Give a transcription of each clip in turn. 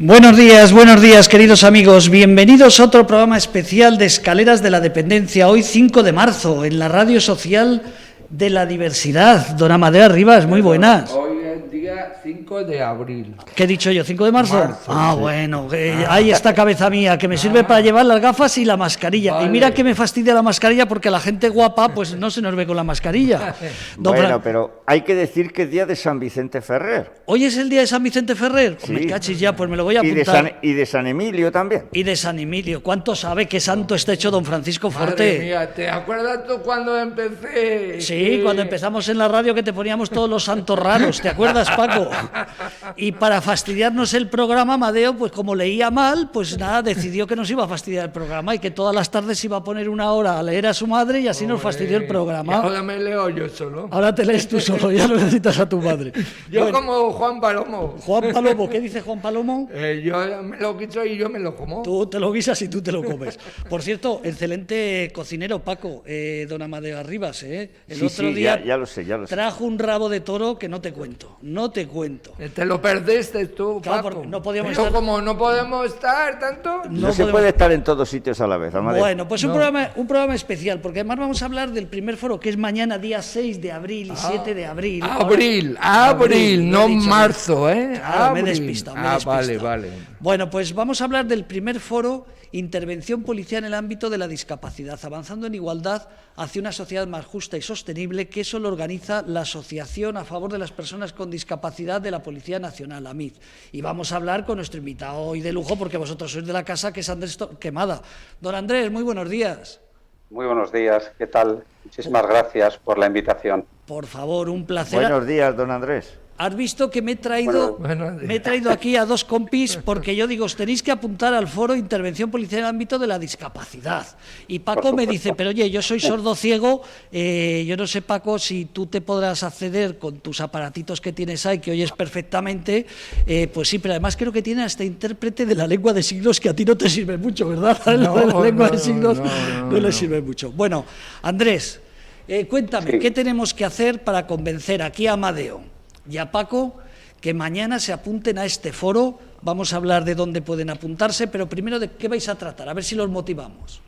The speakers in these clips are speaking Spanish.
Buenos días, queridos amigos. Bienvenidos a otro programa especial de Escaleras de la Dependencia. Hoy, 5 de marzo, en la Radio Social de la Diversidad. Don Amadeo Arribas, muy buenas. Hoy es día 5 de abril. ¿Qué he dicho yo? ¿5 de marzo? Sí. Bueno, ahí está cabeza mía, que me sirve para llevar las gafas y la mascarilla. Vale. Y mira que me fastidia la mascarilla porque la gente guapa pues no se nos ve con la mascarilla. Bueno, pero hay que decir que es día de San Vicente Ferrer. Hoy es el día de San Vicente Ferrer. Sí. Me cachis ya, pues me lo voy a Y apuntar. de San Emilio también. Y de San Emilio. ¿Cuánto sabe qué santo está hecho don Francisco Forte? Madre mía, ¿te acuerdas tú cuando empecé? Sí, cuando empezamos en la radio que te poníamos todos los santos raros, ¿te acuerdas, Paco? Y para fastidiarnos el programa, Amadeo, pues como leía mal, pues nada, decidió que nos iba a fastidiar el programa y que todas las tardes iba a poner una hora a leer a su madre y así nos fastidió el Y programa. ahora me leo yo solo. Ahora te lees tú solo, ya no necesitas a tu madre. Yo Bueno, como Juan Palomo. Juan Palomo, ¿qué dice Juan Palomo? Yo me lo quito y yo me lo como. Tú te lo guisas y tú te lo comes. Por cierto, excelente cocinero, Paco, don Amadeo Arribas, ¿eh? El Sí, otro sí, día ya lo sé. trajo un rabo de toro que no te cuento. Te lo perdiste tú, Claro, Paco. porque no podíamos Pero estar- como no podemos estar tanto... No se podemos- puede estar en todos sitios a la vez, Amadeo. Bueno, pues No. un programa especial, porque además vamos a hablar del primer foro, que es mañana, día 6 de abril y 7 de abril. Abril, lo no he dicho marzo, ¿eh? Claro, me he Abril. despistado, Vale. Bueno, pues vamos a hablar del primer foro, Intervención Policial en el ámbito de la discapacidad, avanzando en igualdad hacia una sociedad más justa y sostenible, que eso lo organiza la Asociación a favor de las personas con discapacidad de la Policía Nacional, AMID. Y vamos a hablar con nuestro invitado hoy de lujo, porque vosotros sois de la casa, que es Andrés Quemada. Don Andrés, muy buenos días. Muy buenos días, ¿qué tal? Muchísimas gracias por la invitación. Por favor, un placer. Buenos días, don Andrés. Has visto que me he traído aquí a dos compis porque yo digo, os tenéis que apuntar al foro Intervención Policial en el ámbito de la discapacidad. Y Paco me dice, pero oye, yo soy sordo ciego, yo no sé, Paco, si tú te podrás acceder con tus aparatitos que tienes ahí, que oyes perfectamente, pues sí, pero además creo que tiene hasta intérprete de la lengua de signos, que a ti no te sirve mucho, ¿verdad? Lo de la lengua de signos no le sirve mucho. Bueno, Andrés, cuéntame, Sí. ¿qué tenemos que hacer para convencer aquí a Amadeo y a Paco que mañana se apunten a este foro? Vamos a hablar de dónde pueden apuntarse, pero primero de qué vais a tratar, a ver si los motivamos.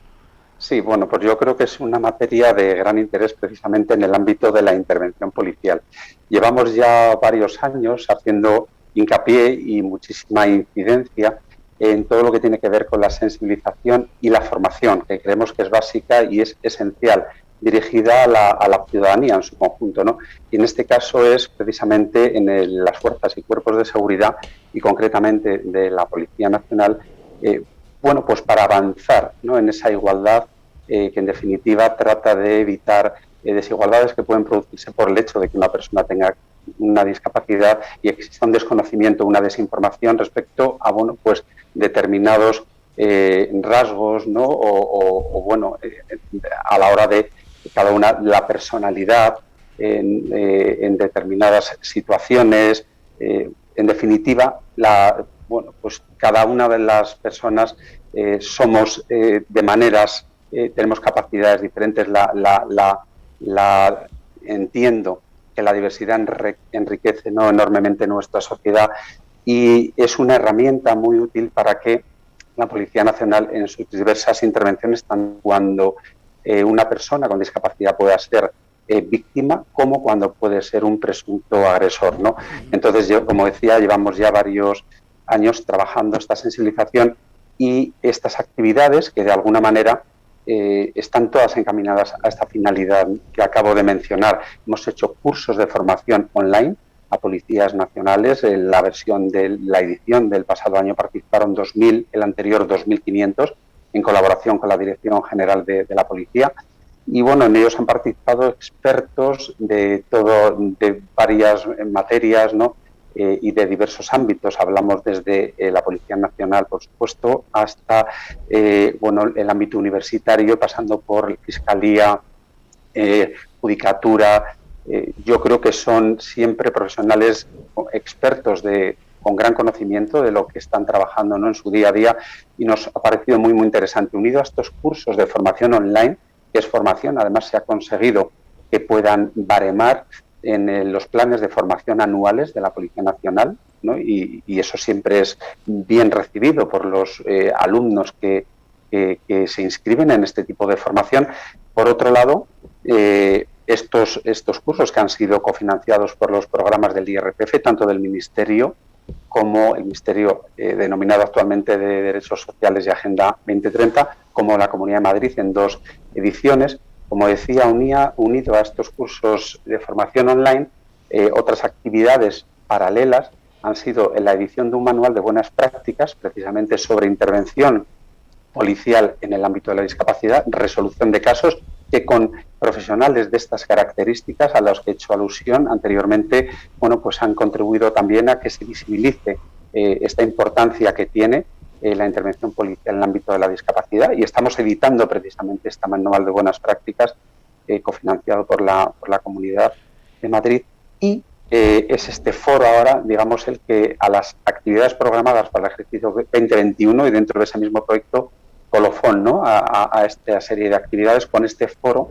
Sí, bueno, pues yo creo que es una materia de gran interés precisamente en el ámbito de la intervención policial. Llevamos ya varios años haciendo hincapié y muchísima incidencia en todo lo que tiene que ver con la sensibilización y la formación, que creemos que es básica y es esencial, dirigida a la ciudadanía en su conjunto, ¿no? Y en este caso es precisamente en las fuerzas y cuerpos de seguridad y concretamente de la Policía Nacional, pues para avanzar, ¿no?, en esa igualdad que en definitiva trata de evitar desigualdades que pueden producirse por el hecho de que una persona tenga una discapacidad y exista un desconocimiento, una desinformación respecto a determinados rasgos, ¿no?, a la hora de cada una, la personalidad en determinadas situaciones. En definitiva, cada una de las personas somos de maneras, tenemos capacidades diferentes. Entiendo que la diversidad enriquece, ¿no?, enormemente nuestra sociedad, y es una herramienta muy útil para que la Policía Nacional en sus diversas intervenciones, tanto cuando una persona con discapacidad pueda ser víctima como cuando puede ser un presunto agresor, ¿no? Entonces, como decía, llevamos ya varios años trabajando esta sensibilización y estas actividades que de alguna manera están todas encaminadas a esta finalidad que acabo de mencionar. Hemos hecho cursos de formación online a policías nacionales. En la versión de la edición del pasado año participaron 2.000, el anterior 2.500, en colaboración con la Dirección General de la Policía. Y bueno, en ellos han participado expertos de varias materias, ¿no?, y de diversos ámbitos. Hablamos desde la Policía Nacional, por supuesto, hasta el ámbito universitario, pasando por Fiscalía, Judicatura. Yo creo que son siempre profesionales expertos con gran conocimiento de lo que están trabajando, ¿no?, en su día a día, y nos ha parecido muy, muy interesante. Unido a estos cursos de formación online, que es formación, además se ha conseguido que puedan baremar en los planes de formación anuales de la Policía Nacional, ¿no? Y eso siempre es bien recibido por los alumnos que se inscriben en este tipo de formación. Por otro lado, estos cursos que han sido cofinanciados por los programas del IRPF, tanto del Ministerio como el Ministerio denominado actualmente de Derechos Sociales y Agenda 2030, como la Comunidad de Madrid en 2 ediciones. Como decía, unido a estos cursos de formación online, otras actividades paralelas han sido la edición de un manual de buenas prácticas, precisamente sobre intervención policial en el ámbito de la discapacidad, resolución de casos, que con profesionales de estas características a los que he hecho alusión anteriormente, bueno, pues han contribuido también a que se visibilice esta importancia que tiene la intervención policial en el ámbito de la discapacidad, y estamos editando precisamente este manual de buenas prácticas cofinanciado por la Comunidad de Madrid, y es este foro ahora, digamos, el que a las actividades programadas para el ejercicio 2021 y dentro de ese mismo proyecto colofón, ¿no?, a esta serie de actividades con este foro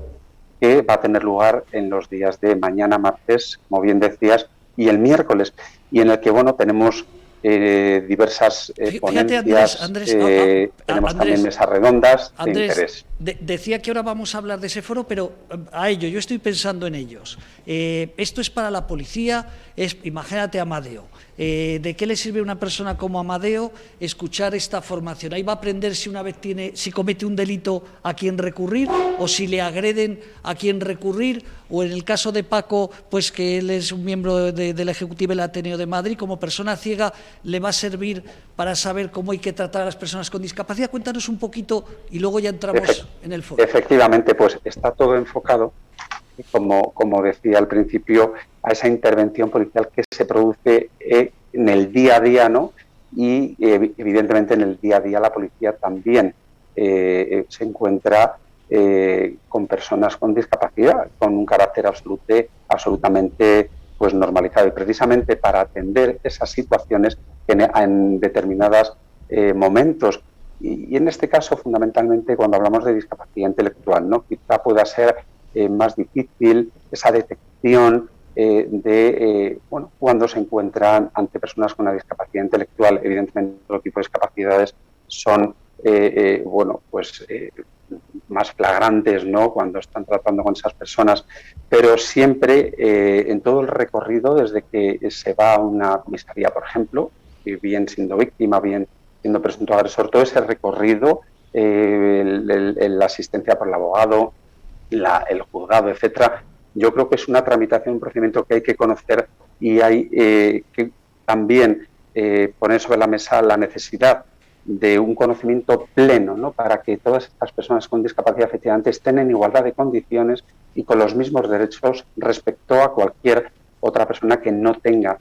que va a tener lugar en los días de mañana, martes, como bien decías, y el miércoles, y en el que, bueno, tenemos diversas ponencias, Andrés, tenemos también mesas redondas de interés. Decía que ahora vamos a hablar de ese foro, pero a ello, yo estoy pensando en ellos. Esto es para la policía, imagínate Amadeo. ¿De qué le sirve a una persona como Amadeo escuchar esta formación? Ahí va a aprender si comete un delito a quién recurrir, o si le agreden a quién recurrir, o en el caso de Paco, pues que él es un miembro del Ejecutivo del Ateneo de Madrid, como persona ciega, le va a servir para saber cómo hay que tratar a las personas con discapacidad. Cuéntanos un poquito y luego ya entramos en el foro. Efectivamente, pues está todo enfocado, como decía al principio, a esa intervención policial que se produce en el día a día, ¿no? Y evidentemente en el día a día la policía también se encuentra con personas con discapacidad, con un carácter absolutamente pues normalizado, y precisamente para atender esas situaciones en determinados momentos. Y en este caso, fundamentalmente, cuando hablamos de discapacidad intelectual, ¿no?, quizá pueda ser más difícil esa detección cuando se encuentran ante personas con una discapacidad intelectual. Evidentemente, otro tipo de discapacidades son más flagrantes, ¿no?, cuando están tratando con esas personas, pero siempre en todo el recorrido, desde que se va a una comisaría, por ejemplo, bien siendo víctima, bien siendo presunto agresor, todo ese recorrido, la asistencia por el abogado, el juzgado, etcétera, yo creo que es una tramitación, un procedimiento que hay que conocer, y hay que también poner sobre la mesa la necesidad de un conocimiento pleno, ¿no?, para que todas estas personas con discapacidad efectivamente estén en igualdad de condiciones y con los mismos derechos respecto a cualquier otra persona que no tenga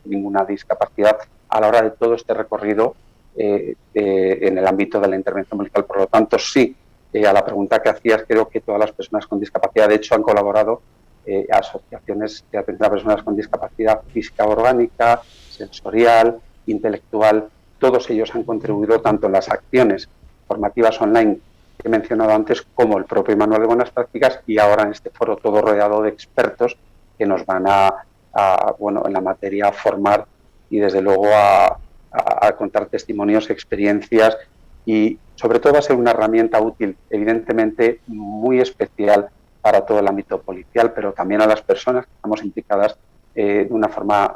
ninguna discapacidad a la hora de todo este recorrido en el ámbito de la intervención policial. Por lo tanto, sí, a la pregunta que hacías, creo que todas las personas con discapacidad, de hecho, han colaborado asociaciones de atención a personas con discapacidad física, orgánica, sensorial, intelectual. Todos ellos han contribuido tanto en las acciones formativas online que he mencionado antes, como el propio manual de buenas prácticas, y ahora en este foro todo rodeado de expertos que nos van en la materia a formar y desde luego a contar testimonios, experiencias, y sobre todo va a ser una herramienta útil, evidentemente muy especial para todo el ámbito policial, pero también a las personas que estamos implicadas de una forma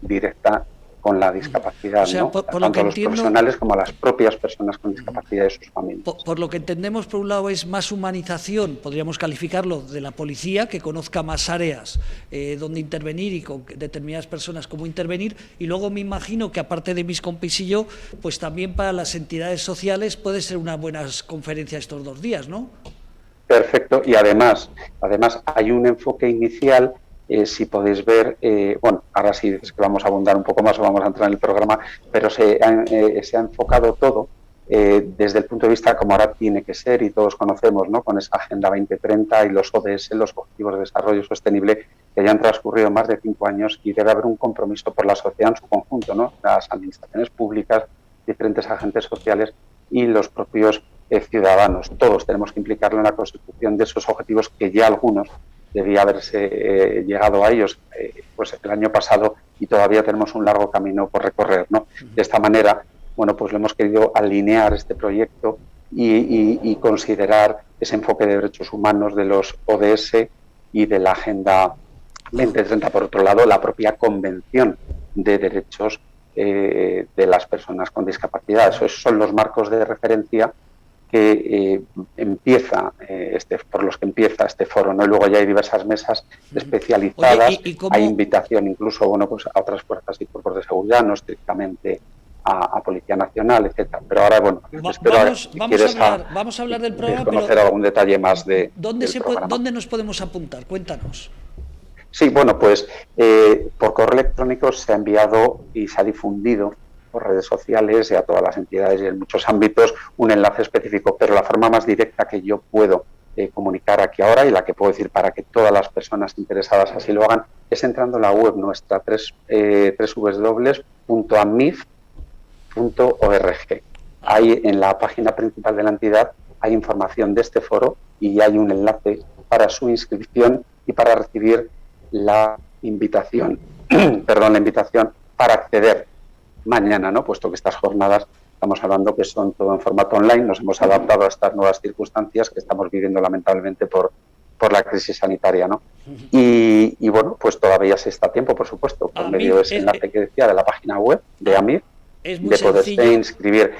directa con la discapacidad, o sea, ¿no?, tanto a los profesionales como a las propias personas con discapacidad y sus familias. Por lo que entendemos, por un lado, es más humanización, podríamos calificarlo, de la policía, que conozca más áreas donde intervenir y con determinadas personas cómo intervenir, y luego me imagino que, aparte de mis compis y yo, pues también para las entidades sociales puede ser una buena conferencia estos 2 días, ¿no? Perfecto, y además hay un enfoque inicial. Si podéis ver, ahora sí es que vamos a abundar un poco más o vamos a entrar en el programa, pero se ha enfocado todo desde el punto de vista como ahora tiene que ser, y todos conocemos, ¿no?, con esa Agenda 2030 y los ODS, los Objetivos de Desarrollo Sostenible, que ya han transcurrido más de 5 años, y debe haber un compromiso por la sociedad en su conjunto, ¿no?, las administraciones públicas, diferentes agentes sociales y los propios ciudadanos. Todos tenemos que implicarlo en la consecución de esos objetivos, que ya algunos debía haberse llegado a ellos pues el año pasado, y todavía tenemos un largo camino por recorrer, ¿no? De esta manera, bueno, pues le hemos querido alinear este proyecto y considerar ese enfoque de derechos humanos de los ODS y de la Agenda 2030. Por otro lado, la propia Convención de Derechos de las Personas con Discapacidad. Esos son los marcos de referencia que por los que empieza este foro, ¿no? Y luego ya hay diversas mesas especializadas. Oye, ¿y cómo? Hay invitación incluso, bueno, pues a otras fuerzas y cuerpos de seguridad, no estrictamente a Policía Nacional, etcétera. Pero ahora, bueno, vamos a hablar del programa, conocer algún detalle más de ¿Dónde nos podemos apuntar? Cuéntanos. Sí, bueno, pues por correo electrónico se ha enviado y se ha difundido por redes sociales y a todas las entidades y en muchos ámbitos un enlace específico, pero la forma más directa que yo puedo comunicar aquí ahora, y la que puedo decir para que todas las personas interesadas así lo hagan, es entrando en la web nuestra, www.amif.org. Ahí en la página principal de la entidad hay información de este foro y hay un enlace para su inscripción y para recibir la invitación, para acceder mañana, ¿no? Puesto que estas jornadas estamos hablando que son todo en formato online, nos hemos adaptado a estas nuevas circunstancias que estamos viviendo lamentablemente por la crisis sanitaria, ¿no? Y bueno, pues todavía se está a tiempo, por supuesto, por medio de ese enlace que decía de la página web de AMIF, de poderse inscribir.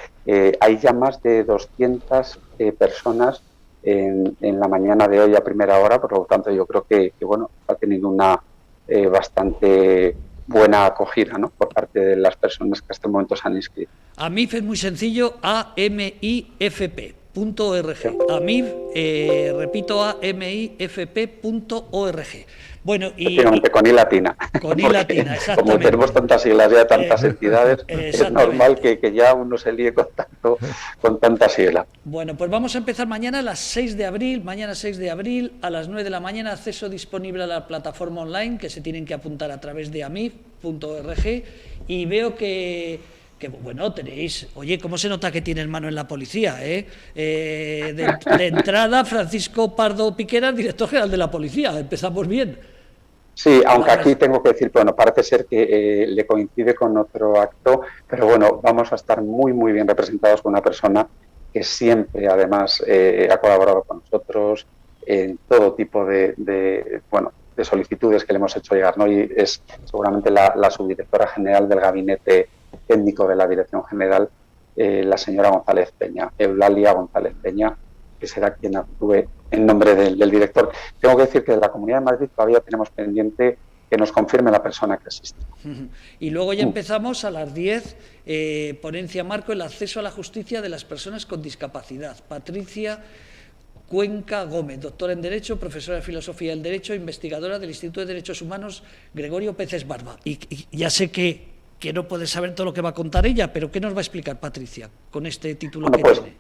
Hay ya más de 200 personas en la mañana de hoy a primera hora, por lo tanto yo creo que bueno, ha tenido una bastante buena acogida, ¿no? Por parte de las personas que hasta el momento se han inscrito. AMIF es muy sencillo, amifp.org. AMIF, repito, amifp.org. Bueno, efectivamente, con I latina. Con I latina, exactamente. Como tenemos tantas siglas ya, tantas entidades, es normal que ya uno se líe con tantas siglas. Bueno, pues vamos a empezar mañana a las 6 de abril, mañana 6 de abril, a las 9 de la mañana, acceso disponible a la plataforma online, que se tienen que apuntar a través de amif.org, y veo que bueno, tenéis, oye, ¿cómo se nota que tienes mano en la policía? De entrada, Francisco Pardo Piqueras, director general de la policía, empezamos bien. Sí, aunque aquí tengo que decir, bueno, parece ser que le coincide con otro acto, pero bueno, vamos a estar muy, muy bien representados con una persona que siempre, además, ha colaborado con nosotros en todo tipo de solicitudes que le hemos hecho llegar, ¿no? Y es seguramente la subdirectora general del Gabinete Técnico de la Dirección General, la señora González Peña, Eulalia González Peña, que será quien actúe en nombre del director. Tengo que decir que de la Comunidad de Madrid todavía tenemos pendiente que nos confirme la persona que asiste. Y luego ya empezamos a las 10, ponencia marco, el acceso a la justicia de las personas con discapacidad. Patricia Cuenca Gómez, doctora en Derecho, profesora de Filosofía del Derecho, investigadora del Instituto de Derechos Humanos Gregorio Peces Barba. Y ya sé que no puedes saber todo lo que va a contar ella, pero ¿qué nos va a explicar Patricia con este título que tiene?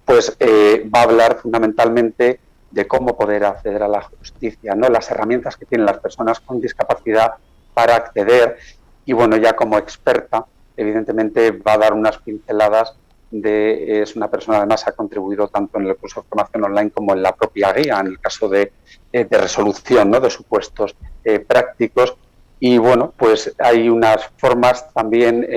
Pues va a hablar fundamentalmente de cómo poder acceder a la justicia, ¿no? Las herramientas que tienen las personas con discapacidad para acceder, y bueno, ya como experta, evidentemente va a dar unas pinceladas es una persona, además ha contribuido tanto en el curso de formación online como en la propia guía, en el caso de resolución, ¿no? De supuestos prácticos. Y bueno, pues hay unas formas también,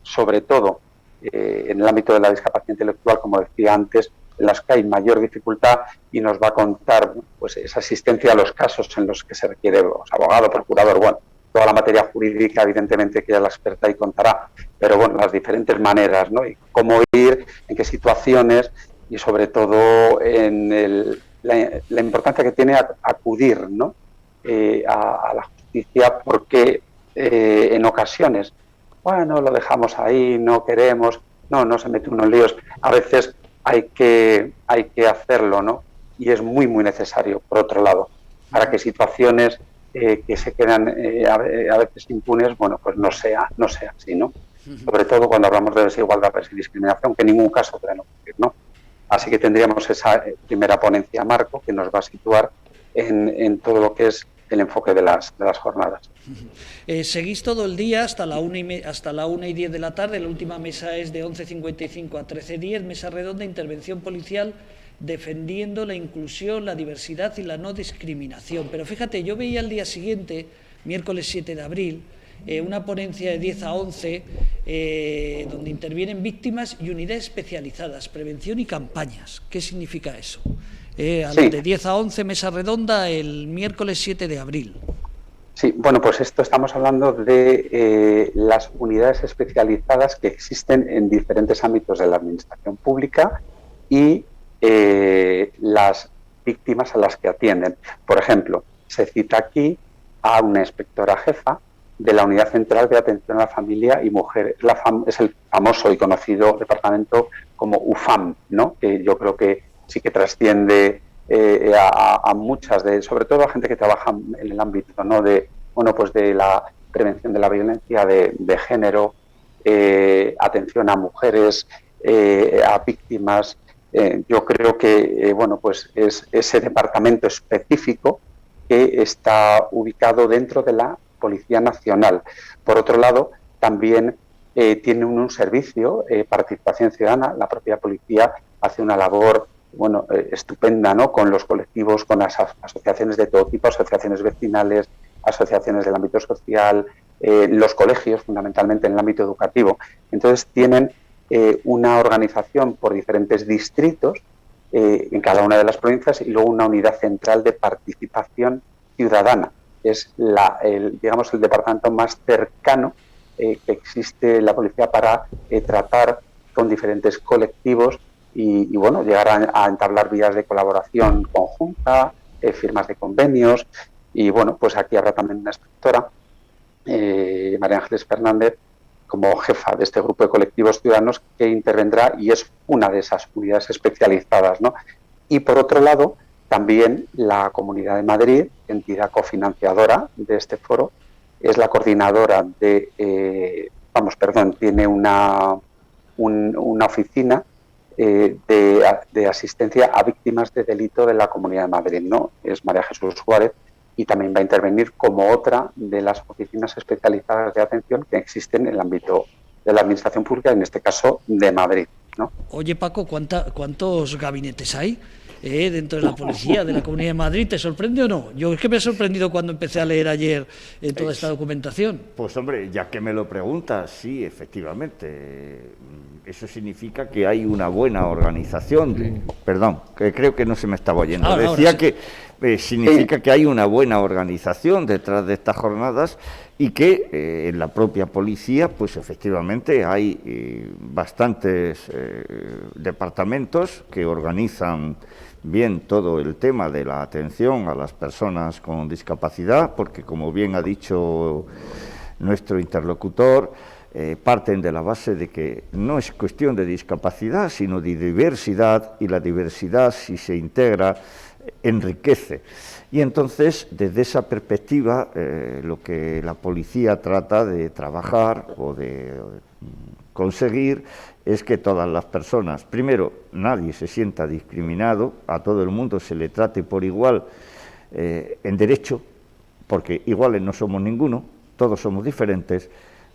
sobre todo en el ámbito de la discapacidad intelectual, como decía antes, en las que hay mayor dificultad, y nos va a contar pues esa asistencia a los casos en los que se requiere abogado, procurador, bueno, toda la materia jurídica, evidentemente que ella es la experta y contará, pero bueno, las diferentes maneras, ¿no? Y cómo ir, en qué situaciones, y sobre todo en la importancia que tiene acudir, ¿no? A la justicia, porque en ocasiones, bueno, lo dejamos ahí, no queremos, no se mete uno en líos. A veces hay que hacerlo, ¿no? Y es muy, muy necesario, por otro lado, para que situaciones que se quedan a veces impunes, bueno, pues no sea así, ¿no? Sobre todo cuando hablamos de desigualdad y discriminación, que en ningún caso pueden ocurrir, ¿no? Así que tendríamos esa primera ponencia marco que nos va a situar en todo lo que es el enfoque de las jornadas. Seguís todo el día hasta la 1:10 de la tarde. La última mesa es de 11:55 a 13:10, mesa redonda, intervención policial defendiendo la inclusión, la diversidad y la no discriminación. Pero fíjate, yo veía al día siguiente, miércoles 7 de abril, una ponencia de 10 a 11 donde intervienen víctimas y unidades especializadas, prevención y campañas. ¿Qué significa eso? Sí. De 10 a 11, mesa redonda, el miércoles 7 de abril. Sí, bueno, pues esto estamos hablando de las unidades especializadas que existen en diferentes ámbitos de la administración pública y las víctimas a las que atienden. Por ejemplo, se cita aquí a una inspectora jefa de la Unidad Central de Atención a la Familia y Mujer. Es el famoso y conocido departamento como UFAM, ¿no? Que yo creo que sí que trasciende a muchas sobre todo a gente que trabaja en el ámbito, ¿no? De la prevención de la violencia de género, atención a mujeres, a víctimas. Yo creo que es ese departamento específico que está ubicado dentro de la Policía Nacional. Por otro lado, también tiene un servicio, participación ciudadana. La propia policía hace una labor estupenda, ¿no? Con los colectivos, con las asociaciones de todo tipo, asociaciones vecinales, asociaciones del ámbito social, los colegios, fundamentalmente en el ámbito educativo. Entonces tienen una organización por diferentes distritos en cada una de las provincias y luego una unidad central de participación ciudadana. Es el departamento más cercano que existe en la policía para tratar con diferentes colectivos y llegar a entablar vías de colaboración conjunta, firmas de convenios. Y pues aquí habrá también una inspectora, María Ángeles Fernández, como jefa de este grupo de colectivos ciudadanos que intervendrá y es una de esas unidades especializadas, ¿no? Y por otro lado, también la Comunidad de Madrid, entidad cofinanciadora de este foro, es la coordinadora tiene una oficina de asistencia a víctimas de delito de la Comunidad de Madrid, ¿no? Es María Jesús Suárez, y también va a intervenir como otra de las oficinas especializadas de atención que existen en el ámbito de la administración pública, en este caso de Madrid, ¿no? Oye, Paco, ¿cuántos gabinetes hay dentro de la policía de la Comunidad de Madrid? ¿Te sorprende o no? Yo es que me he sorprendido cuando empecé a leer ayer toda esta documentación. Pues hombre, ya que me lo preguntas, sí, efectivamente. Eso significa que hay una buena organización. Perdón, que creo que no se me estaba oyendo. Decía que significa que hay una buena organización detrás de estas jornadas y que en la propia policía, pues efectivamente hay bastantes departamentos que organizan bien todo el tema de la atención a las personas con discapacidad, porque como bien ha dicho nuestro interlocutor, parten de la base de que no es cuestión de discapacidad, sino de diversidad, y la diversidad, si se integra, enriquece. Y entonces, desde esa perspectiva, lo que la policía trata de trabajar o de conseguir es que todas las personas, primero, nadie se sienta discriminado, a todo el mundo se le trate por igual en derecho, porque iguales no somos ninguno, todos somos diferentes.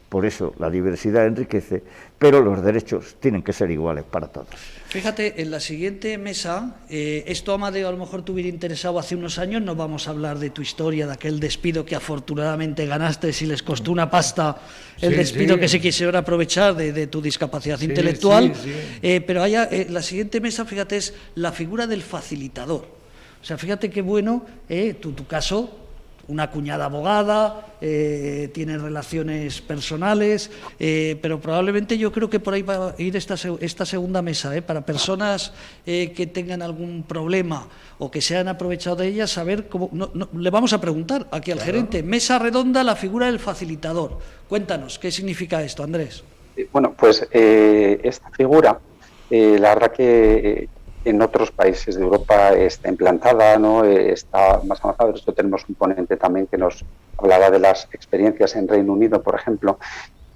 Por eso la diversidad enriquece, pero los derechos tienen que ser iguales para todos. Fíjate, en la siguiente mesa, esto, Amadeo, a lo mejor te hubiera interesado hace unos años, no vamos a hablar de tu historia, de aquel despido que afortunadamente ganaste, si les costó una pasta el despido que se quisieron aprovechar de tu discapacidad intelectual, pero la siguiente mesa, fíjate, es la figura del facilitador. O sea, fíjate qué bueno, tu caso, una cuñada abogada, tiene relaciones personales, pero probablemente yo creo que por ahí va a ir esta segunda mesa, para personas que tengan algún problema o que se han aprovechado de ellas, saber cómo. Le vamos a preguntar aquí al gerente, mesa redonda, la figura del facilitador. Cuéntanos, ¿qué significa esto, Andrés? Bueno, pues esta figura, la verdad que en otros países de Europa está implantada, ¿no? Está más avanzada. Esto tenemos un ponente también que nos hablaba de las experiencias en Reino Unido, por ejemplo,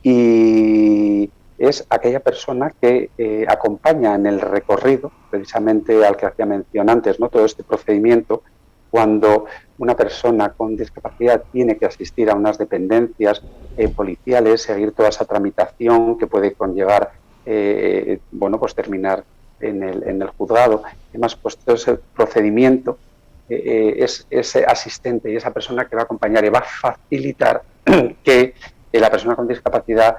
y es aquella persona que acompaña en el recorrido, precisamente al que hacía mención antes, ¿no? Todo este procedimiento, cuando una persona con discapacidad tiene que asistir a unas dependencias policiales, seguir toda esa tramitación que puede conllevar, pues terminar en el juzgado. Además, pues todo ese procedimiento, ese asistente y esa persona que va a acompañar y va a facilitar que la persona con discapacidad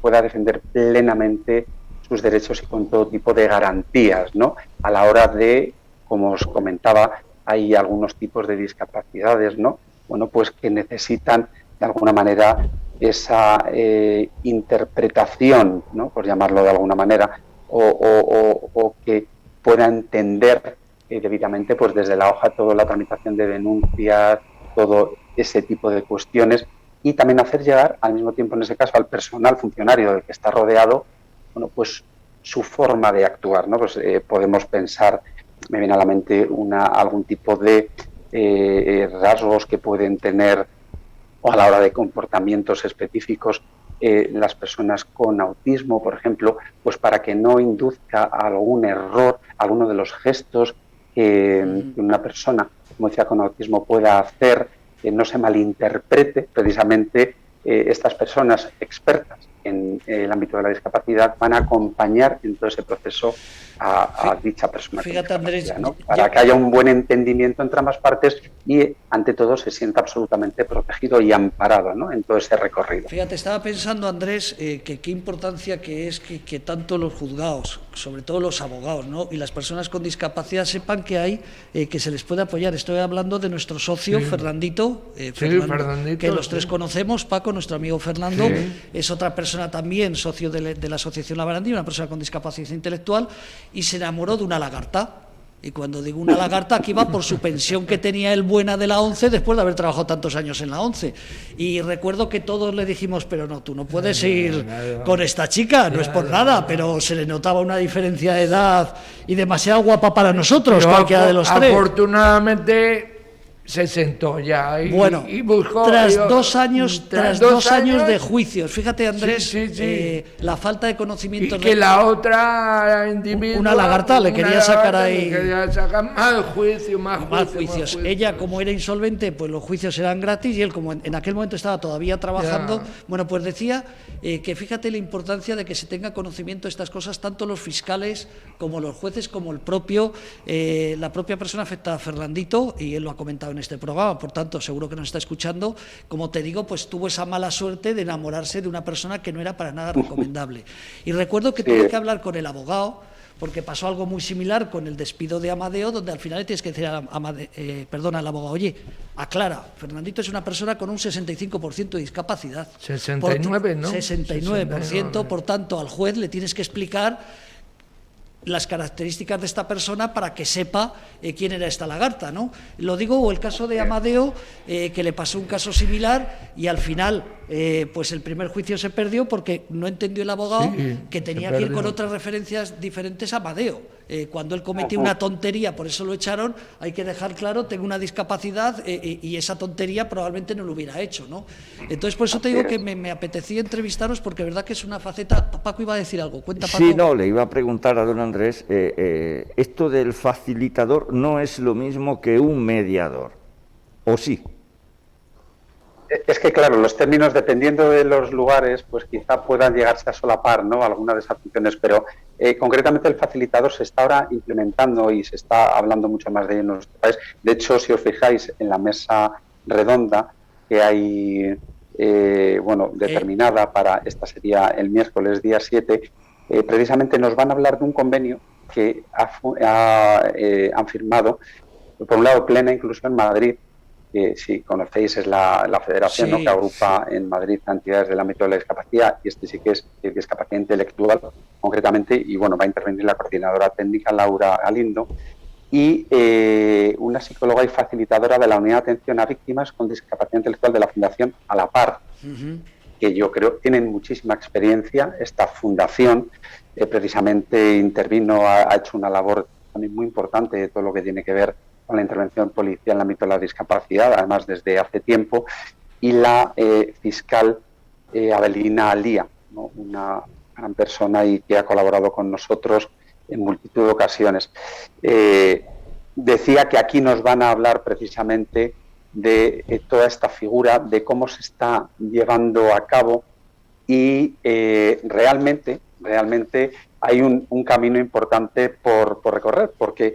pueda defender plenamente sus derechos y con todo tipo de garantías, ¿no? A la hora de, como os comentaba, hay algunos tipos de discapacidades, ¿no? Bueno, pues que necesitan de alguna manera esa interpretación, ¿no? Por llamarlo de alguna manera, o que pueda entender debidamente, pues desde la hoja, toda la tramitación de denuncias, todo ese tipo de cuestiones, y también hacer llegar al mismo tiempo, en ese caso, al personal funcionario del que está rodeado, bueno, pues su forma de actuar, ¿no? Pues podemos pensar, me viene a la mente algún tipo de rasgos que pueden tener, o a la hora de comportamientos específicos, las personas con autismo, por ejemplo, pues para que no induzca a algún error, alguno de los gestos que una persona, como decía, con autismo pueda hacer, que no se malinterprete. Precisamente estas personas expertas en el ámbito de la discapacidad van a acompañar en todo ese proceso a dicha persona. Fíjate, Andrés, ¿no? Para que haya un buen entendimiento entre ambas partes y, ante todo, se sienta absolutamente protegido y amparado, ¿no? En todo ese recorrido. Fíjate, estaba pensando, Andrés, que qué importancia que es que tanto los juzgados, sobre todo los abogados, ¿no? Y las personas con discapacidad sepan que hay, que se les puede apoyar. Estoy hablando de nuestro socio, Fernandito, Fernandito, que los tres conocemos. Paco, nuestro amigo Fernando, es otra persona también, socio de la Asociación La Barandilla, una persona con discapacidad intelectual, y se enamoró de una lagarta. Y cuando digo una lagarta, aquí va por su pensión que tenía él buena de la ONCE, después de haber trabajado tantos años en la ONCE. Y recuerdo que todos le dijimos, pero no, tú no puedes ir con esta chica, no es por nada, pero se le notaba una diferencia de edad y demasiado guapa para nosotros, cualquiera de los tres. Afortunadamente se sentó ya y buscó. Tras dos años de juicios. Fíjate, Andrés, la falta de conocimiento. Y que la otra individuo, una lagarta le quería sacar ahí. Quería sacar más juicios. Ella, como era insolvente, pues los juicios eran gratis, y él, como en aquel momento estaba todavía trabajando, bueno, pues decía que fíjate la importancia de que se tenga conocimiento de estas cosas, tanto los fiscales como los jueces, como la propia persona afectada, Fernandito, y él lo ha comentado en este programa, por tanto seguro que nos está escuchando. Como te digo, pues tuvo esa mala suerte de enamorarse de una persona que no era para nada recomendable. Y recuerdo que tuve que hablar con el abogado, porque pasó algo muy similar con el despido de Amadeo, donde al final le tienes que decir al abogado, oye, aclara, Fernandito es una persona con un 65% de discapacidad. 69, ¿no? 69%, por tanto, al juez le tienes que explicar las características de esta persona para que sepa quién era esta lagarta, ¿no? Lo digo, o el caso de Amadeo, que le pasó un caso similar y al final pues el primer juicio se perdió porque no entendió el abogado que tenía que ir con otras referencias diferentes a Amadeo. Cuando él cometió una tontería, por eso lo echaron, hay que dejar claro, tengo una discapacidad y esa tontería probablemente no lo hubiera hecho, ¿no? Entonces, por eso te digo que me apetecía entrevistaros, porque verdad que es una faceta. Paco iba a decir algo, cuenta, Paco. Sí, no, le iba a preguntar a don Andrés, esto del facilitador no es lo mismo que un mediador, ¿o sí? Es que, claro, los términos, dependiendo de los lugares, pues quizá puedan llegarse a solapar, ¿no?, alguna de esas funciones, pero concretamente el facilitador se está ahora implementando y se está hablando mucho más de ello en nuestro país. De hecho, si os fijáis en la mesa redonda que hay, determinada para, esta sería el miércoles día 7, precisamente nos van a hablar de un convenio que han firmado, por un lado, Plena Inclusión Madrid, que si conocéis es la federación, sí, ¿no?, que agrupa en Madrid a entidades del ámbito de la discapacidad, y este sí que es discapacidad intelectual concretamente, y bueno, va a intervenir la coordinadora técnica Laura Galindo, y una psicóloga y facilitadora de la Unidad de Atención a Víctimas con Discapacidad Intelectual de la Fundación A la Par, que yo creo tienen muchísima experiencia. Esta fundación precisamente intervino, ha hecho una labor también muy importante de todo lo que tiene que ver con la intervención policial en el ámbito de la discapacidad, además desde hace tiempo, y la fiscal Abelina Alía, ¿no?, una gran persona y que ha colaborado con nosotros en multitud de ocasiones. decía que aquí nos van a hablar precisamente de toda esta figura, de cómo se está llevando a cabo y realmente hay un camino importante por recorrer, porque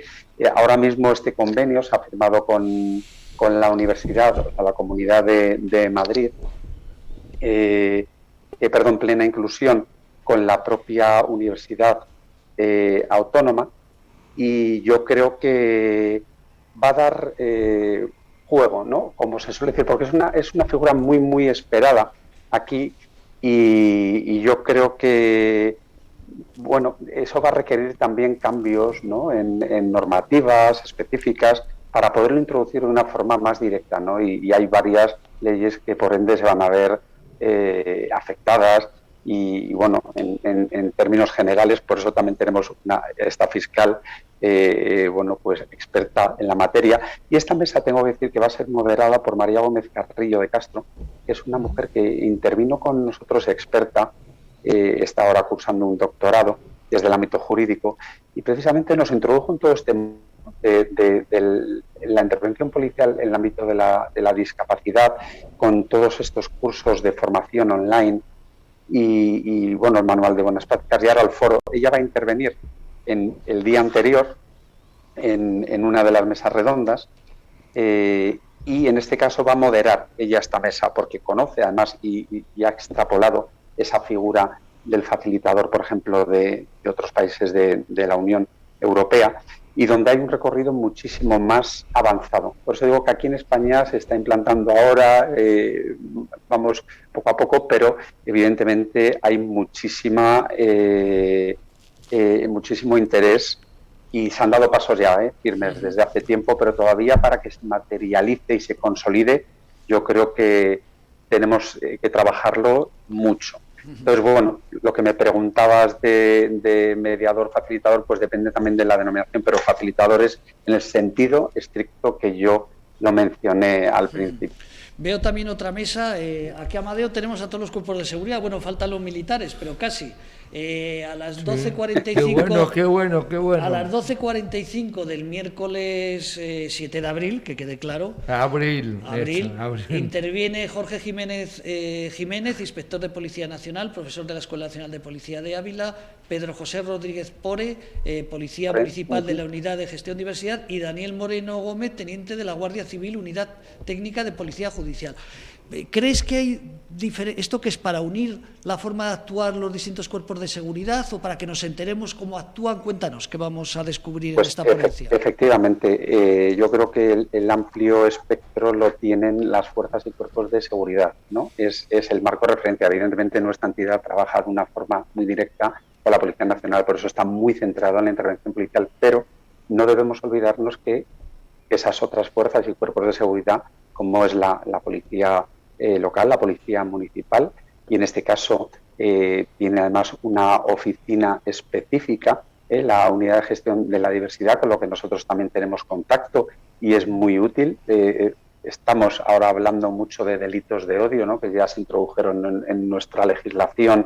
ahora mismo este convenio se ha firmado con la universidad, la Comunidad de Madrid, plena inclusión con la propia universidad autónoma, y yo creo que va a dar juego, ¿no? Como se suele decir, porque es una figura muy, muy esperada aquí, y yo creo que, bueno, eso va a requerir también cambios, ¿no?, en normativas específicas para poderlo introducir de una forma más directa, ¿no? Y hay varias leyes que por ende se van a ver afectadas, y bueno, en términos generales, por eso también tenemos esta fiscal pues experta en la materia, y esta mesa tengo que decir que va a ser moderada por María Gómez Carrillo de Castro, que es una mujer que intervino con nosotros, experta, está ahora cursando un doctorado desde el ámbito jurídico, y precisamente nos introdujo en todo este mundo de la intervención policial en el ámbito de la discapacidad, con todos estos cursos de formación online y bueno, el manual de buenas prácticas, y ahora el foro. Ella va a intervenir en el día anterior en una de las mesas redondas, y en este caso va a moderar ella esta mesa, porque conoce además y ha extrapolado esa figura del facilitador, por ejemplo, de otros países de la Unión Europea, y donde hay un recorrido muchísimo más avanzado. Por eso digo que aquí en España se está implantando ahora, vamos poco a poco, pero evidentemente hay muchísimo interés, y se han dado pasos ya firmes desde hace tiempo, pero todavía para que se materialice y se consolide, yo creo que tenemos que trabajarlo mucho. Entonces, bueno, lo que me preguntabas de mediador, facilitador, pues depende también de la denominación, pero facilitadores en el sentido estricto que yo lo mencioné al principio. Veo también otra mesa, aquí Amadeo tenemos a todos los cuerpos de seguridad, bueno, faltan los militares, pero casi. A las 12:45 qué bueno. A las 12:45 del miércoles 7 de abril, que quede claro. Abril. Interviene Jorge Jiménez, inspector de Policía Nacional, profesor de la Escuela Nacional de Policía de Ávila, Pedro José Rodríguez Pore, policía municipal de la Unidad de Gestión de Diversidad, y Daniel Moreno Gómez, teniente de la Guardia Civil, Unidad Técnica de Policía Judicial. ¿Crees que hay esto que es para unir la forma de actuar los distintos cuerpos de seguridad, o para que nos enteremos cómo actúan? Cuéntanos, ¿qué vamos a descubrir en esta ponencia? Efectivamente, yo creo que el amplio espectro lo tienen las fuerzas y cuerpos de seguridad, ¿no? Es el marco referencial. Evidentemente, nuestra entidad trabaja de una forma muy directa con la Policía Nacional, por eso está muy centrado en la intervención policial, pero no debemos olvidarnos que esas otras fuerzas y cuerpos de seguridad, como es la policía local, la policía municipal, y en este caso tiene además una oficina específica, la Unidad de Gestión de la Diversidad, con lo que nosotros también tenemos contacto y es muy útil. Estamos ahora hablando mucho de delitos de odio, ¿no?, que ya se introdujeron en nuestra legislación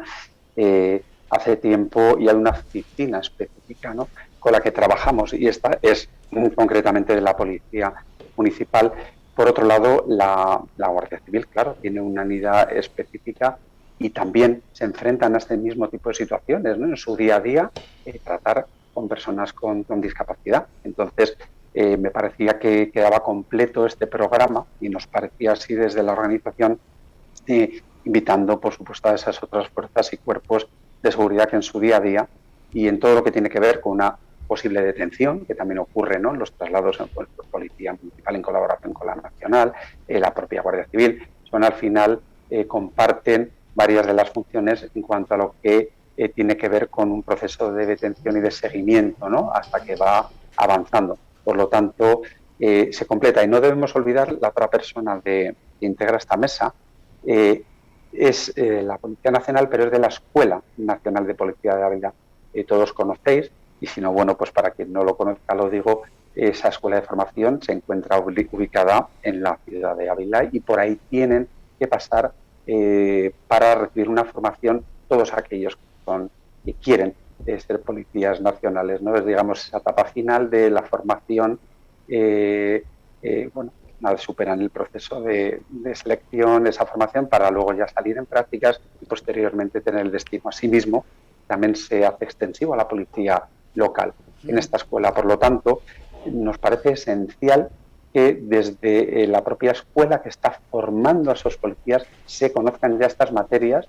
hace tiempo, y hay una oficina específica, ¿no?, con la que trabajamos, y esta es concretamente de la Policía Municipal. Por otro lado, la Guardia Civil, claro, tiene una unidad específica y también se enfrentan a este mismo tipo de situaciones, ¿no?, en su día a día, tratar con personas con discapacidad. Entonces, me parecía que quedaba completo este programa, y nos parecía así desde la organización, invitando, por supuesto, a esas otras fuerzas y cuerpos de seguridad que en su día a día, y en todo lo que tiene que ver con una posible detención, que también ocurre, ¿no?, en los traslados en Policía Municipal en colaboración con la Nacional, la propia Guardia Civil, son al final, comparten varias de las funciones en cuanto a lo que tiene que ver con un proceso de detención y de seguimiento, ¿no?, hasta que va avanzando. Por lo tanto, se completa, y no debemos olvidar la otra persona que integra esta mesa, es la Policía Nacional, pero es de la Escuela Nacional de Policía de Ávila. Todos conocéis, y si no, bueno, pues para quien no lo conozca lo digo, esa escuela de formación se encuentra ubicada en la ciudad de Ávila, y por ahí tienen que pasar para recibir una formación todos aquellos que quieren ser policías nacionales, ¿no? Es, digamos, esa etapa final de la formación superan el proceso de selección, de esa formación, para luego ya salir en prácticas y posteriormente tener el destino. Asimismo, también se hace extensivo a la policía local en esta escuela. Por lo tanto, nos parece esencial que desde la propia escuela que está formando a esos policías se conozcan ya estas materias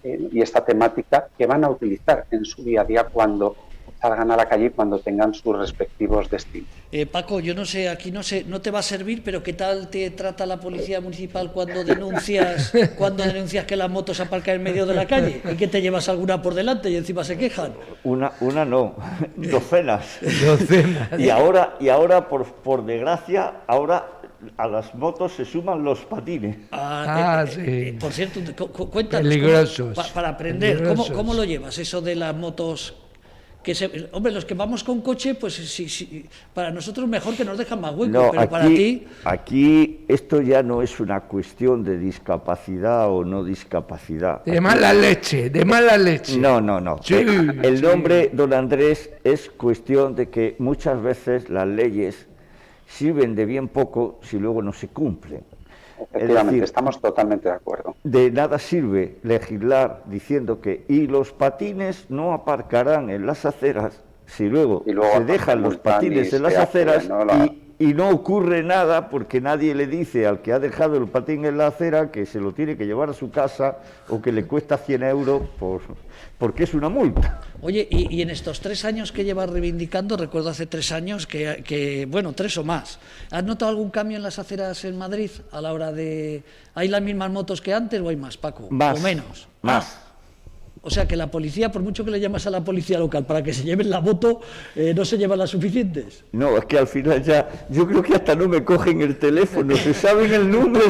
y esta temática que van a utilizar en su día a día cuando salgan a la calle y cuando tengan sus respectivos destinos. Paco, yo no sé, aquí no te va a servir, pero ¿qué tal te trata la policía municipal cuando denuncias que las motos aparcan en medio de la calle y que te llevas alguna por delante y encima se quejan? Una no, docenas. Y ahora por desgracia, a las motos se suman los patines. Sí. Por cierto, cuéntanos. Peligrosos. Para aprender, ¿cómo lo llevas eso de las motos? Hombre, los que vamos con coche, pues sí, para nosotros mejor, que nos dejan más hueco, pero para ti... Aquí esto ya no es una cuestión de discapacidad o no discapacidad. De mala leche. No. Sí, el nombre, don Andrés, es cuestión de que muchas veces las leyes sirven de bien poco si luego no se cumplen. Efectivamente, es decir, estamos totalmente de acuerdo. De nada sirve legislar diciendo que los patines no aparcarán en las aceras si luego se dejan los patines en las aceras y no ocurre nada porque nadie le dice al que ha dejado el patín en la acera que se lo tiene que llevar a su casa o que le cuesta 100 euros porque es una multa. Oye, y en estos 3 años que llevas reivindicando, recuerdo hace 3 años que 3 o más, ¿has notado algún cambio en las aceras en Madrid a la hora de... ¿Hay las mismas motos que antes o hay más, Paco? Más. ¿O menos? Más. O sea que la policía, por mucho que le llamas a la policía local para que se lleven la moto, ¿no se llevan las suficientes? No, es que al final yo creo que hasta no me cogen el teléfono, se saben el número.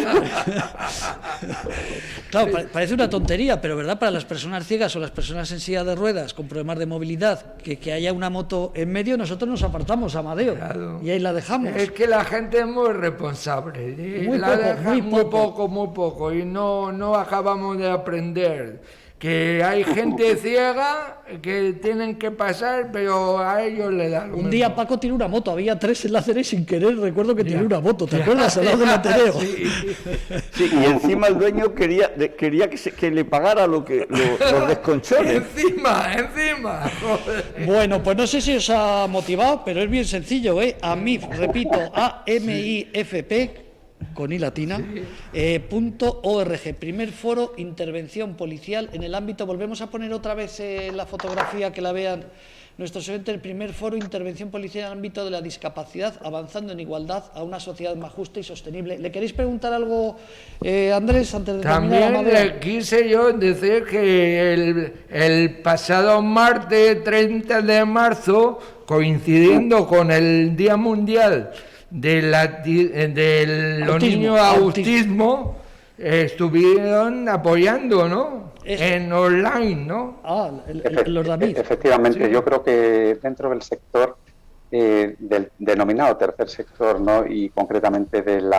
Claro, parece una tontería, pero verdad, para las personas ciegas o las personas en silla de ruedas con problemas de movilidad, que haya una moto en medio, nosotros nos apartamos, Amadeo, claro. Y ahí la dejamos. Es que la gente es muy responsable, muy poco, y no acabamos de aprender. Que hay gente ciega que tienen que pasar, pero a ellos le da lo mismo. Un día Paco tiró una moto, había 3 en la acera y sin querer recuerdo que tiró una moto, ¿te acuerdas? Al lado del Ateneo. Sí, y encima el dueño quería que le pagara los desconchones. Encima, joder. Bueno, pues no sé si os ha motivado, pero es bien sencillo, AMIF, repito, AMIFP, con I latina, .org, primer foro intervención policial en el ámbito, volvemos a poner otra vez la fotografía que la vean nuestros oyentes, el primer foro intervención policial en el ámbito de la discapacidad, avanzando en igualdad a una sociedad más justa y sostenible. ¿Le queréis preguntar algo, Andrés, antes de terminar? También le quise yo decir que el pasado martes 30 de marzo, coincidiendo con el Día Mundial de los niños autismo, estuvieron apoyando, ¿no? En online, ¿no? Los David. Efectivamente, sí. Yo creo que dentro del sector del denominado tercer sector, ¿no? Y concretamente del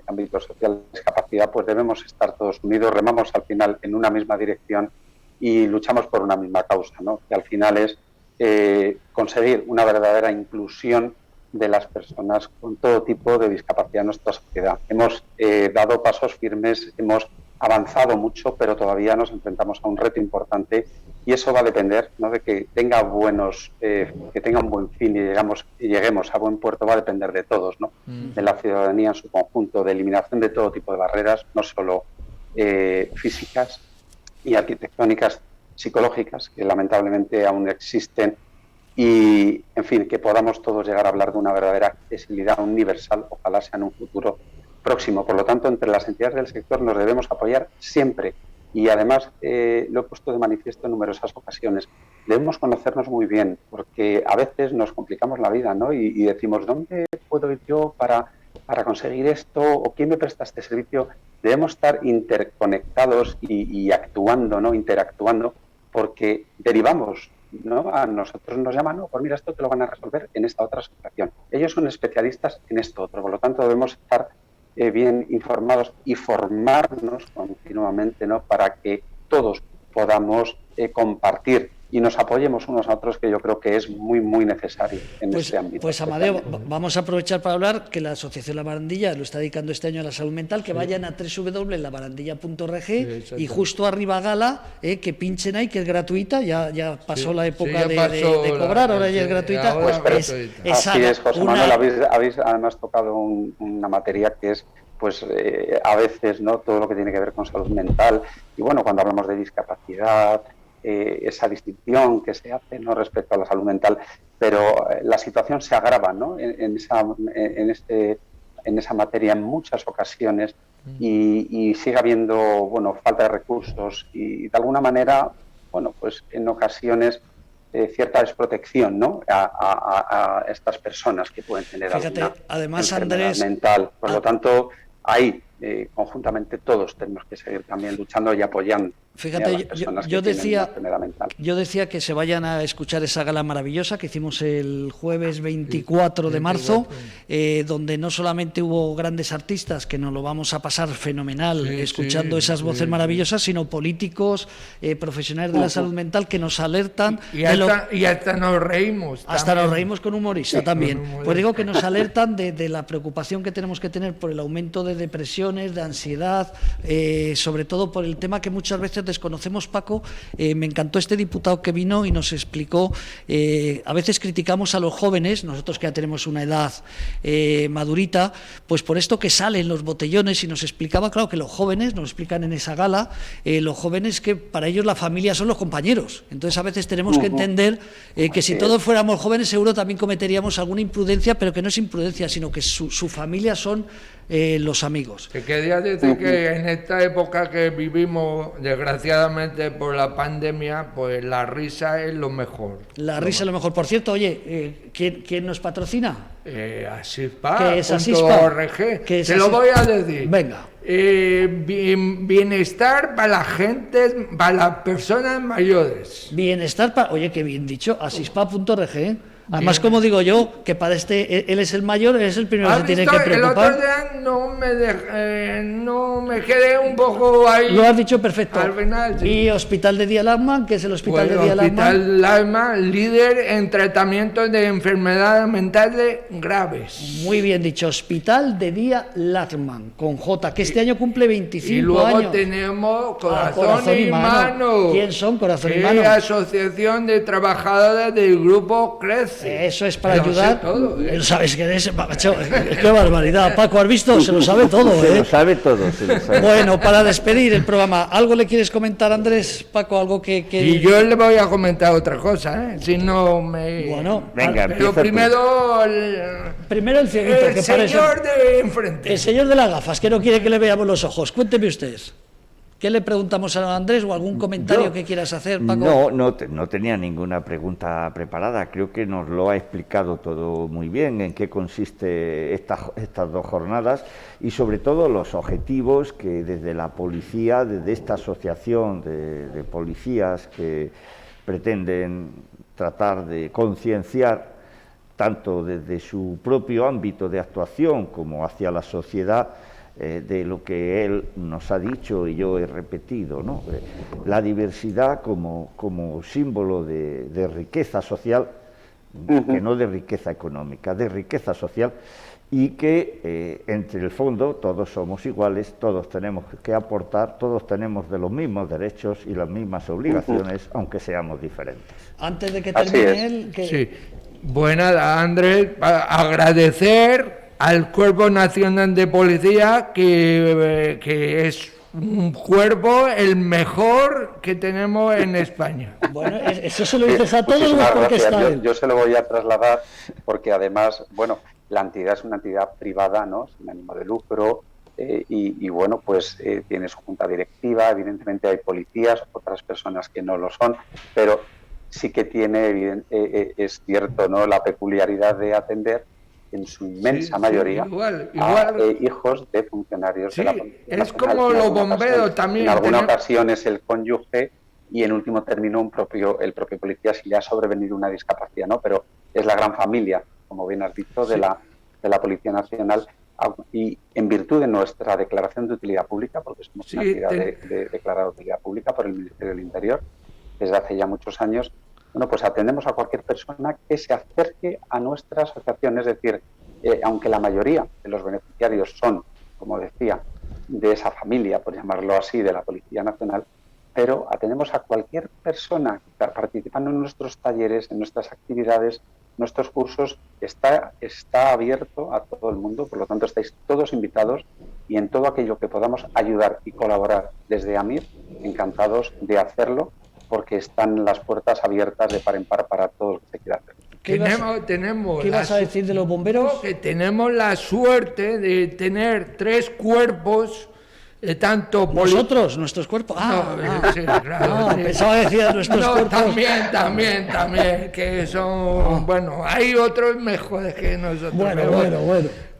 ámbito social de discapacidad, pues debemos estar todos unidos, remamos al final en una misma dirección y luchamos por una misma causa, ¿no? Que al final es conseguir una verdadera inclusión de las personas con todo tipo de discapacidad en nuestra sociedad. Hemos dado pasos firmes, hemos avanzado mucho, pero todavía nos enfrentamos a un reto importante y eso va a depender, ¿no?, de que tenga un buen fin y lleguemos a buen puerto, va a depender de todos, ¿no? De la ciudadanía en su conjunto, de eliminación de todo tipo de barreras, no solo físicas y arquitectónicas, psicológicas, que lamentablemente aún existen. Y, en fin, que podamos todos llegar a hablar de una verdadera accesibilidad universal, ojalá sea en un futuro próximo. Por lo tanto, entre las entidades del sector nos debemos apoyar siempre. Y además, lo he puesto de manifiesto en numerosas ocasiones, debemos conocernos muy bien, porque a veces nos complicamos la vida, ¿no? Y decimos, ¿dónde puedo ir yo para conseguir esto? ¿O quién me presta este servicio? Debemos estar interconectados y actuando, ¿no? Interactuando, porque derivamos, ¿no? A nosotros nos llaman, no, pues mira, esto te lo van a resolver en esta otra asociación. Ellos son especialistas en esto otro, por lo tanto debemos estar bien informados y formarnos continuamente, ¿no? Para que todos podamos compartir y nos apoyemos unos a otros, que yo creo que es muy, muy necesario en este ámbito. Pues Amadeo, vamos a aprovechar para hablar que la Asociación La Barandilla lo está dedicando este año a la salud mental, que vayan a www.labarandilla.org y justo arriba Gala, que pinchen ahí, que es gratuita, ya pasó la época de cobrar, ahora ya es gratuita. Así es, José Manuel, habéis además tocado una materia que es pues a veces, ¿no?, todo lo que tiene que ver con salud mental, y bueno, cuando hablamos de discapacidad, esa distinción que se hace, ¿no?, respecto a la salud mental, pero la situación se agrava, ¿no?, en esa materia en muchas ocasiones, y sigue habiendo, bueno, falta de recursos y de alguna manera, bueno, pues en ocasiones cierta desprotección, ¿no?, a estas personas que pueden tener alguna enfermedad mental. Por lo tanto, ahí conjuntamente todos tenemos que seguir también luchando y apoyando. Fíjate, yo decía que se vayan a escuchar esa gala maravillosa que hicimos el jueves 24 de marzo, donde no solamente hubo grandes artistas, que nos lo vamos a pasar fenomenal escuchando esas voces maravillosas, sino políticos, profesionales de la salud mental que nos alertan. Y hasta nos reímos. Hasta nos reímos con humorista también. Pues digo que nos alertan de la preocupación que tenemos que tener por el aumento de depresiones, de ansiedad, sobre todo por el tema que muchas veces desconocemos, Paco. Me encantó este diputado que vino y nos explicó, a veces criticamos a los jóvenes, nosotros que ya tenemos una edad madurita, pues por esto que salen los botellones, y nos explicaba, claro, que los jóvenes, nos explican en esa gala, los jóvenes que para ellos la familia son los compañeros, entonces a veces tenemos que entender que si todos fuéramos jóvenes seguro también cometeríamos alguna imprudencia, pero que no es imprudencia, sino que su familia son los amigos. Te quería decir que en esta época que vivimos, desgraciadamente por la pandemia, pues la risa es lo mejor. La risa es lo mejor. Por cierto, oye, ¿quién nos patrocina? Asispa.org. Te lo voy a decir. Venga. Bienestar para la gente, para las personas mayores. Bienestar para... Oye, qué bien dicho. Asispa.org, Además, como digo yo, que para él es el mayor, él es el primero que se tiene que preocupar. El otro día no me quedé un poco ahí. Lo has dicho perfecto. Al final, sí. Y Hospital de Día Lachman, que es el Hospital de Día Lachman. Hospital Lachman, líder en tratamiento de enfermedades mentales graves. Muy bien dicho, Hospital de Día Lachman, con J, que este año cumple 25 años. Y luego tenemos Corazón y Mano. ¿Quién son Corazón y Mano? Asociación de Trabajadores del Grupo Crece. Eso es para ayudar. Lo sabes que eres, macho, qué barbaridad. Paco, ¿has visto? Se lo sabe todo, Se lo sabe todo. Bueno, para despedir el programa, ¿algo le quieres comentar, Andrés? Paco, algo que... Y yo le voy a comentar otra cosa, Si no me... Bueno, venga, pero primero el cieguito, el señor de enfrente. El señor de las gafas, que no quiere que le veamos los ojos. Cuénteme usted. ¿Qué le preguntamos a Andrés o algún comentario que quieras hacer, Paco? No tenía ninguna pregunta preparada. Creo que nos lo ha explicado todo muy bien, en qué consiste estas dos jornadas y sobre todo los objetivos que desde la policía, desde esta asociación de policías que pretenden tratar de concienciar tanto desde su propio ámbito de actuación como hacia la sociedad, de lo que él nos ha dicho y yo he repetido, ¿no? La diversidad como símbolo de riqueza social, que no de riqueza económica, de riqueza social, y que entre el fondo todos somos iguales, todos tenemos que aportar, todos tenemos de los mismos derechos y las mismas obligaciones, aunque seamos diferentes. Antes de que termine él... Sí. Bueno, Andrés, agradecer al Cuerpo Nacional de Policía, que es un cuerpo el mejor que tenemos en España. Bueno, eso se lo dices a todos los porque está él. Yo se lo voy a trasladar porque además, bueno, la entidad es una entidad privada, ¿no?, sin ánimo de lucro, y bueno, pues tiene su junta directiva, evidentemente hay policías, otras personas que no lo son, pero sí que tiene, es cierto, ¿no?, la peculiaridad de atender en su inmensa mayoría a hijos de funcionarios de la Policía Nacional. Es como los bomberos también. En alguna ocasión es el cónyuge y en último término el propio policía si le ha sobrevenido una discapacidad, ¿no? Pero es la gran familia, como bien has dicho, de la Policía Nacional, y en virtud de nuestra declaración de utilidad pública, porque somos una entidad declarada de utilidad pública por el Ministerio del Interior desde hace ya muchos años, Bueno, pues atendemos a cualquier persona que se acerque a nuestra asociación, es decir, aunque la mayoría de los beneficiarios son, como decía, de esa familia, por llamarlo así, de la Policía Nacional, pero atendemos a cualquier persona que participando en nuestros talleres, en nuestras actividades, nuestros cursos, está abierto a todo el mundo, por lo tanto estáis todos invitados y en todo aquello que podamos ayudar y colaborar desde AMIR, encantados de hacerlo, porque están las puertas abiertas de par en par para todo lo que se quiera hacer. ¿Qué ibas a decir de los bomberos? Que tenemos la suerte de tener 3 cuerpos, tanto... ¿Nosotros? ¿Nuestros cuerpos? Sí, claro. Pensaba que decías nuestros cuerpos. También, que son... Bueno, hay otros mejores que nosotros. Bueno.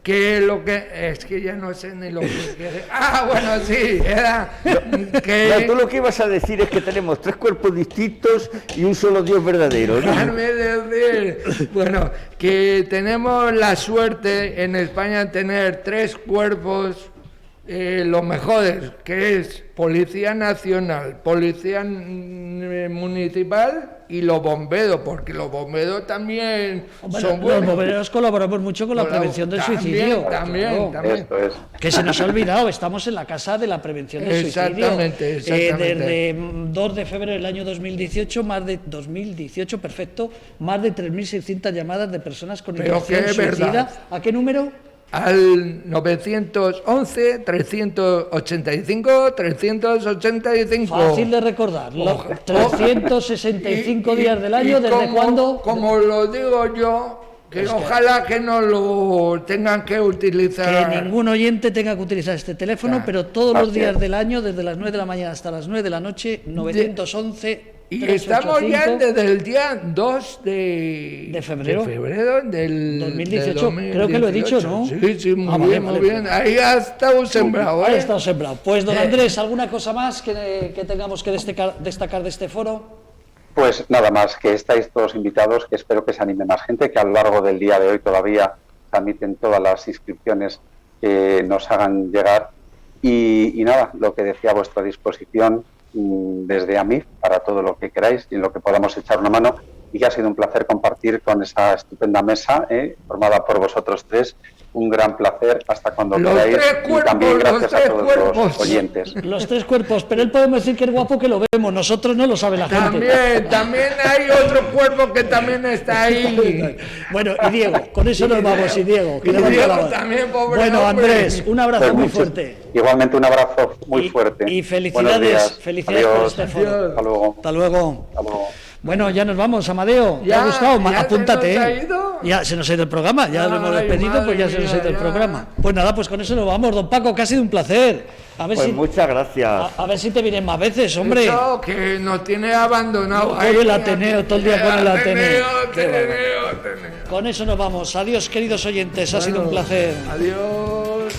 Que lo que... Es que ya no sé ni lo que quiere. Bueno, sí, era... que... Tú lo que ibas a decir es que tenemos 3 cuerpos distintos y un solo Dios verdadero, ¿no? Bueno, que tenemos la suerte en España de tener 3 cuerpos los mejores, que es Policía Nacional, Policía Municipal y los bomberos, porque los bomberos también son buenos. Los bomberos colaboramos mucho con la prevención del suicidio. También. Esto es. Que se nos ha olvidado, estamos en la Casa de la Prevención del Suicidio. Exactamente. Desde 2 de febrero del año 2018, más de 3.600 llamadas de personas con ideación suicida. ¿A qué número? Al 911-385-385. Fácil de recordar. 365 días del año, ¿desde cuándo? Como lo digo yo, que ojalá que no lo tengan que utilizar. Que ningún oyente tenga que utilizar este teléfono, pero todos los días del año, desde las 9 de la mañana hasta las 9 de la noche, 911. Y estamos ya desde el día 2 de febrero del 2018. Creo que lo he dicho, ¿no? Sí, muy bien. Ahí ha estado sembrado. Ahí ha estado sembrado. Pues, don Andrés, ¿alguna cosa más que tengamos que destacar de este foro? Pues nada más, que estáis todos invitados, que espero que se anime más gente, que a lo largo del día de hoy todavía tramiten todas las inscripciones que nos hagan llegar. Y nada, lo que decía a vuestra disposición desde AMIF para todo lo que queráis y en lo que podamos echar una mano, y que ha sido un placer compartir con esa estupenda mesa formada por vosotros 3. Un gran placer, hasta cuando queráis, y también gracias a todos los oyentes. Los 3 cuerpos, pero él podemos decir que es guapo, que lo vemos, nosotros no lo sabe la gente. También hay otro cuerpo que también está ahí. Bueno, y Diego, con eso nos vamos, y Diego. Que Diego también, pobre Bueno, hombre. Andrés, un abrazo muy fuerte. Igualmente un abrazo muy fuerte. Y felicidades por este foro. Hasta luego. Hasta luego. Hasta luego. Bueno, ya nos vamos, Amadeo. ¿Te ha gustado? Apúntate. Ya se nos ha ido el programa, ya lo hemos despedido, pues ya se nos ha ido el programa. Pues nada, pues con eso nos vamos, don Paco, que ha sido un placer. A ver pues muchas gracias. A ver si te vienen más veces, hombre. Eso, que nos tiene abandonado. Con el Ateneo, todo el día con el Ateneo. Ateneo. Con eso nos vamos. Adiós, queridos oyentes, ha sido un placer. Adiós.